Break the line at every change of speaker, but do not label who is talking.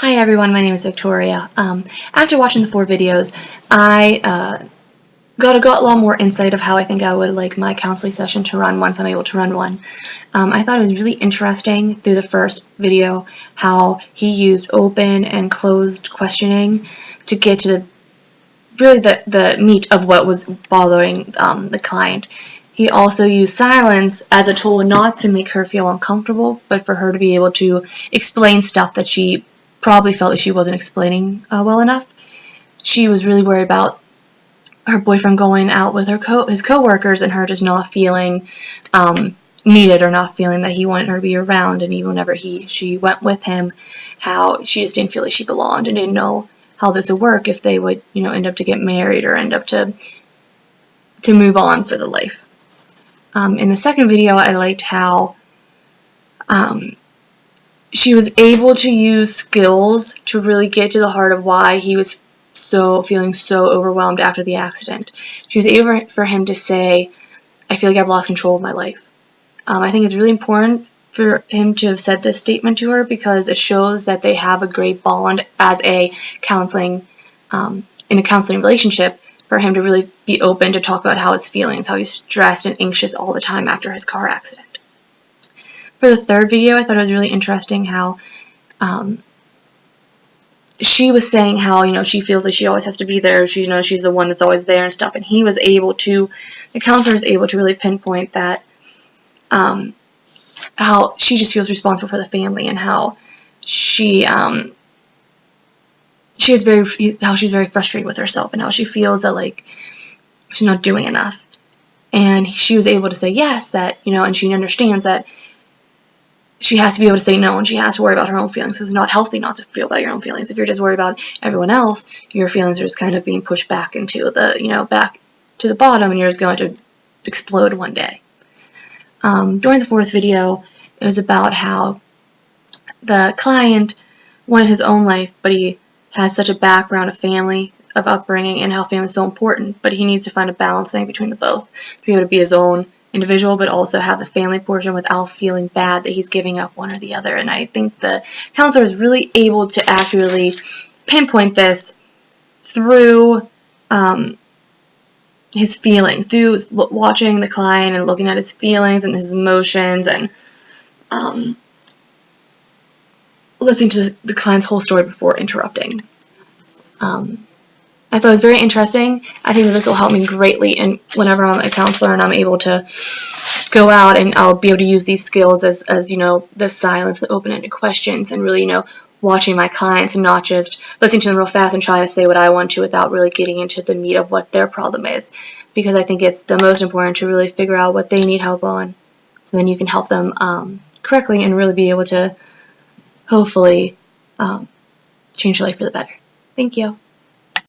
Hi everyone, my name is Victoria. After watching the 4 videos, I got a lot more insight of how I think I would like my counseling session to run once I'm able to run one. I thought it was really interesting through the first video how he used open and closed questioning to get to the meat of what was bothering the client. He also used silence as a tool not to make her feel uncomfortable, but for her to be able to explain stuff that she probably felt like she wasn't explaining well enough. She was really worried about her boyfriend going out with his coworkers and her just not feeling needed or not feeling that he wanted her to be around. And even whenever she went with him, how she just didn't feel like she belonged and didn't know how this would work if they would, end up to get married or end up to move on for the life. In the second video, I liked how she was able to use skills to really get to the heart of why he was feeling so overwhelmed after the accident. She was able for him to say, I feel like I've lost control of my life. I think it's really important for him to have said this statement to her because it shows that they have a great bond as in a counseling relationship, for him to really be open to talk about how his feelings, how he's stressed and anxious all the time after his car accident. For the third video, I thought it was really interesting how she was saying how, she feels like she always has to be there. She's the one that's always there and stuff. And the counselor was able to really pinpoint that, how she just feels responsible for the family and how she's very frustrated with herself and how she feels that, like, she's not doing enough. And she was able to say yes, that, and she understands that she has to be able to say no, and she has to worry about her own feelings. It's not healthy not to feel about your own feelings. If you're just worried about everyone else, your feelings are just kind of being pushed back into back to the bottom, and you're just going to explode one day. During the fourth video, it was about how the client wanted his own life, but he has such a background of family, of upbringing, and how family is so important, but he needs to find a balancing between the both to be able to be his own individual, but also have the family portion without feeling bad that he's giving up one or the other. And I think the counselor is really able to accurately pinpoint this through his feelings, through watching the client and looking at his feelings and his emotions and listening to the client's whole story before interrupting. I thought it was very interesting. I think that this will help me greatly whenever I'm a counselor and I'm able to go out, and I'll be able to use these skills as the silence, the open-ended questions, and really, watching my clients and not just listening to them real fast and trying to say what I want to without really getting into the meat of what their problem is. Because I think it's the most important to really figure out what they need help on, so then you can help them correctly and really be able to hopefully change their life for the better. Thank you.